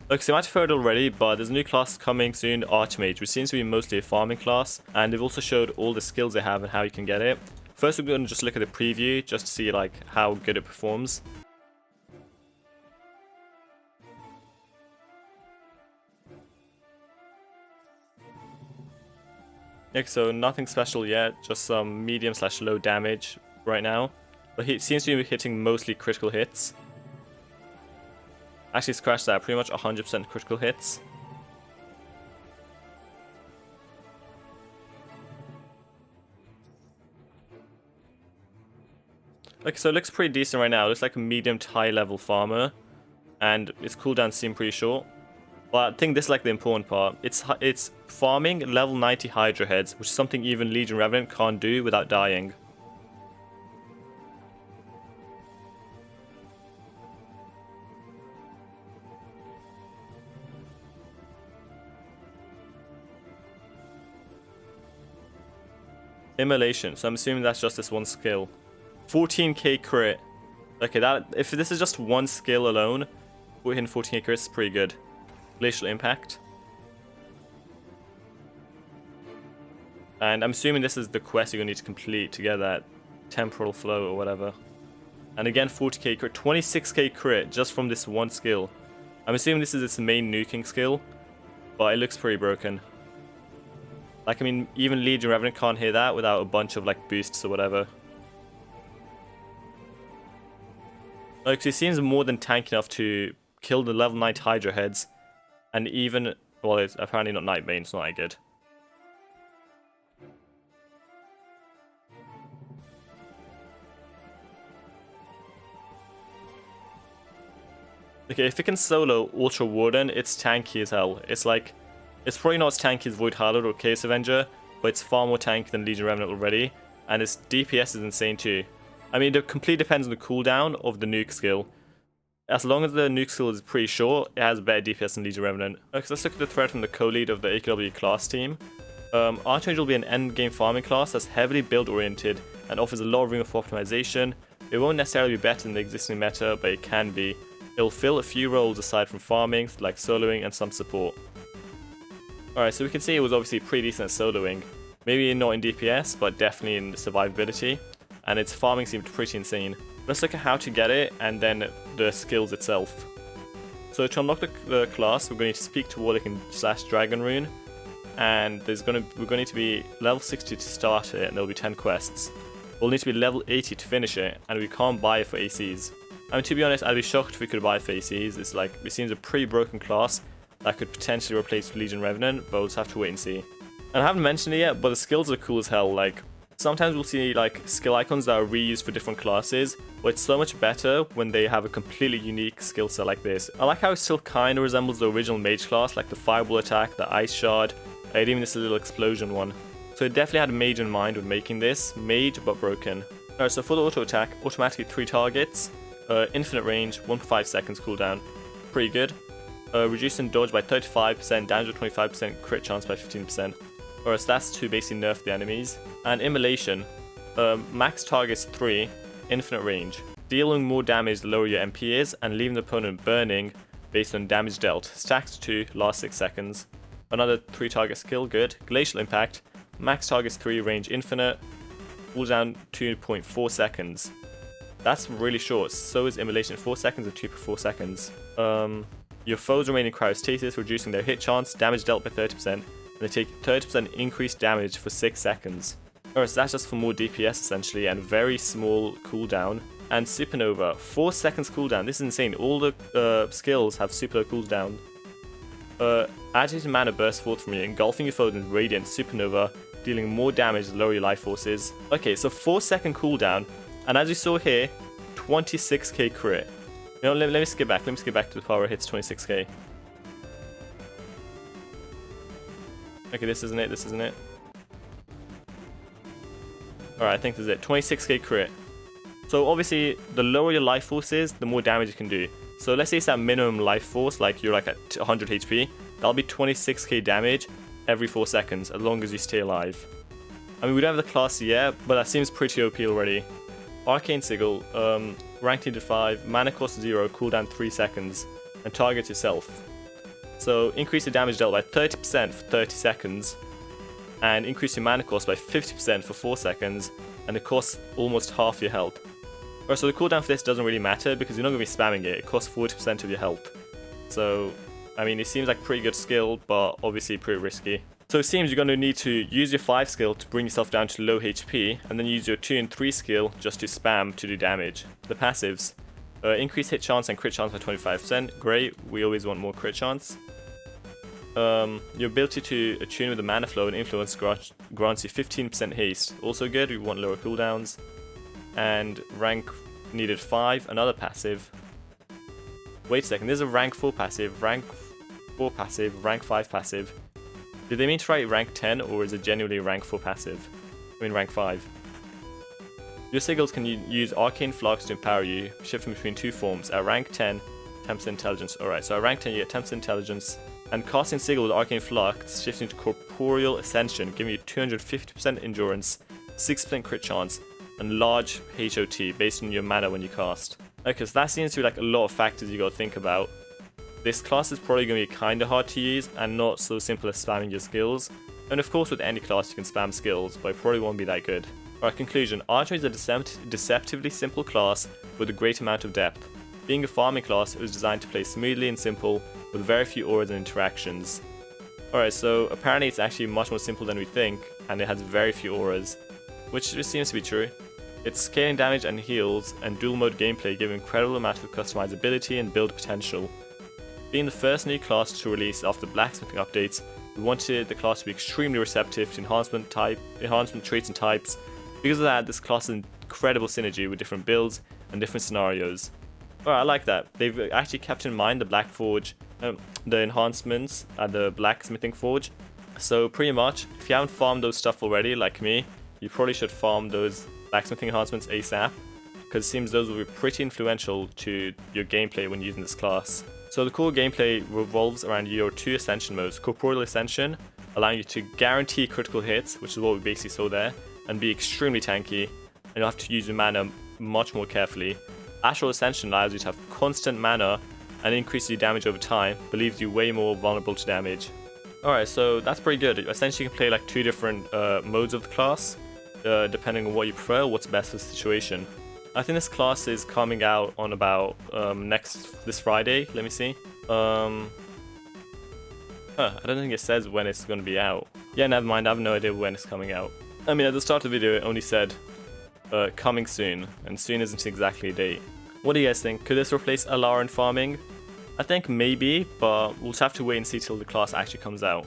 Look, so you might have heard already, but there's a new class coming soon, Archmage, which seems to be mostly a farming class, and they've also showed all the skills they have and how you can get it. First, we're going to just look at the preview, just to see like how good it performs. Okay, so nothing special yet, just some medium/low damage right now, but he seems to be hitting mostly critical hits. Actually, scratch that, pretty much 100% critical hits. Okay, so it looks pretty decent right now. It looks like a medium to high level farmer, and its cooldowns seem pretty short. But I think this is like the important part. It's farming level 90 Hydra heads, which is something even Legion Revenant can't do without dying. Immolation, so I'm assuming that's just this one skill. 14k crit. Okay, that if this is just one skill alone, we're hitting 14k crit is pretty good. Glacial Impact. And I'm assuming this is the quest you're going to need to complete to get that Temporal Flow or whatever. And again, 40k crit, 26k crit just from this one skill. I'm assuming this is its main nuking skill, but it looks pretty broken. Like, I mean, even Legion Revenant can't hit that without a bunch of, like, boosts or whatever. Like, so it seems more than tanky enough to kill the level 9 Hydra heads. And even, well, it's apparently not Nightbane, it's not that good. Okay, if it can solo Ultra Warden, it's tanky as hell. It's like, it's probably not as tanky as Void Harlot or Chaos Avenger, but it's far more tanky than Legion Revenant already, and its DPS is insane too. I mean, it completely depends on the cooldown of the nuke skill. As long as the nuke skill is pretty short, it has better DPS than Legion Revenant. Okay, so let's look at the thread from the co-lead of the AKW class team. Archmage will be an endgame farming class that's heavily build-oriented and offers a lot of room for optimization. It won't necessarily be better than the existing meta, but it can be. It'll fill a few roles aside from farming, like soloing and some support. Alright, so we can see it was obviously pretty decent at soloing. Maybe not in DPS, but definitely in survivability. And its farming seemed pretty insane. Let's look at how to get it, and then the skills itself. So to unlock the class, we're going to speak to Warlock and / Dragon Rune. And we're going to need to be level 60 to start it, and there'll be 10 quests. We'll need to be level 80 to finish it, and we can't buy it for ACs. I mean, to be honest, I'd be shocked if we could buy it for ACs. It's like, it seems a pretty broken class that could potentially replace Legion Revenant, but we'll just have to wait and see. And I haven't mentioned it yet, but the skills are cool as hell. Like, sometimes we'll see like skill icons that are reused for different classes, but it's so much better when they have a completely unique skill set like this. I like how it still kind of resembles the original mage class, like the fireball attack, the ice shard, and even this little explosion one. So it definitely had a mage in mind when making this, mage but broken. Alright, so for the auto attack, automatically 3 targets, infinite range, 1.5 seconds cooldown, pretty good. Reducing dodge by 35%, damage by 25%, crit chance by 15%. Or that's to basically nerf the enemies. And Immolation, max targets 3, infinite range. Dealing more damage the lower your MP is, and leaving the opponent burning based on damage dealt. Stacked to last 6 seconds. Another 3 target skill, good. Glacial Impact, max targets 3, range infinite. Cooldown 2.4 seconds. That's really short, so is Immolation, 4 seconds and 2.4 seconds. Your foes remain in cryostasis, reducing their hit chance, damage dealt by 30%, and they take 30% increased damage for 6 seconds. Alright, so that's just for more DPS essentially, and very small cooldown. And Supernova, 4 seconds cooldown, this is insane, all the skills have super cooldown. Agitated mana bursts forth from you, engulfing your foes in Radiant Supernova, dealing more damage to lower your life forces. Okay, so 4 second cooldown, and as you saw here, 26k crit. You know, let me skip back to the part where it hits 26k. Okay, this isn't it. Alright, I think this is it. 26k crit. So obviously, the lower your life force is, the more damage you can do. So let's say it's at minimum life force, like you're like at 100 HP. That'll be 26k damage every 4 seconds, as long as you stay alive. I mean, we don't have the class yet, but that seems pretty OP already. Arcane Sigil, rank needed 5, mana cost 0, cooldown 3 seconds, and target yourself. So increase your damage dealt by 30% for 30 seconds, and increase your mana cost by 50% for 4 seconds, and it costs almost half your health. Alright, so the cooldown for this doesn't really matter because you're not going to be spamming it. It costs 40% of your health. So, I mean, it seems like pretty good skill, but obviously pretty risky. So it seems you're going to need to use your 5 skill to bring yourself down to low HP, and then use your 2 and 3 skill just to spam to do damage. The passives. Increase hit chance and crit chance by 25%. Great, we always want more crit chance. Your ability to attune with the mana flow and influence grants you 15% haste. Also good, we want lower cooldowns. And rank needed 5, another passive. Wait a second, there's a rank 4 passive, rank 4 passive, rank 5 passive. Did they mean to write rank 10 or is it genuinely rank 4 passive? I mean rank 5. Your sigils can use arcane flux to empower you, shifting between 2 forms. At rank 10, 10% intelligence. Alright, so at rank 10 you get 10% intelligence. And casting sigil with arcane flux, shifting to corporeal ascension, giving you 250% endurance, 6% crit chance, and large HOT based on your mana when you cast. Okay, so that seems to be like a lot of factors you gotta think about. This class is probably gonna be kinda hard to use and not so simple as spamming your skills. And of course with any class you can spam skills, but it probably won't be that good. Alright, conclusion. Archmage is a deceptively simple class with a great amount of depth. Being a farming class, it was designed to play smoothly and simple, with very few auras and interactions. Alright, so apparently it's actually much more simple than we think, and it has very few auras, which just seems to be true. Its scaling damage and heals and dual mode gameplay give an incredible amount of customizability and build potential. Being the first new class to release after the blacksmithing updates, we wanted the class to be extremely receptive to enhancement traits and types. Because of that, this class has incredible synergy with different builds and different scenarios. Alright, I like that. They've actually kept in mind the the enhancements at the blacksmithing forge. So pretty much, if you haven't farmed those stuff already, like me, you probably should farm those blacksmithing enhancements ASAP, because it seems those will be pretty influential to your gameplay when using this class. So the core gameplay revolves around your 2 ascension modes: Corporeal Ascension, allowing you to guarantee critical hits, which is what we basically saw there, and be extremely tanky, and you'll have to use your mana much more carefully. Astral Ascension allows you to have constant mana and increases your damage over time, but leaves you way more vulnerable to damage. Alright, so that's pretty good. Essentially you can play like 2 different modes of the class, depending on what you prefer, what's best for the situation. I think this class is coming out on about this Friday. Let me see. I don't think it says when it's going to be out. Yeah, never mind, I have no idea when it's coming out. I mean, at the start of the video it only said coming soon, and soon isn't exactly a date. What do you guys think? Could this replace Alara in farming? I think maybe, but we'll just have to wait and see till the class actually comes out.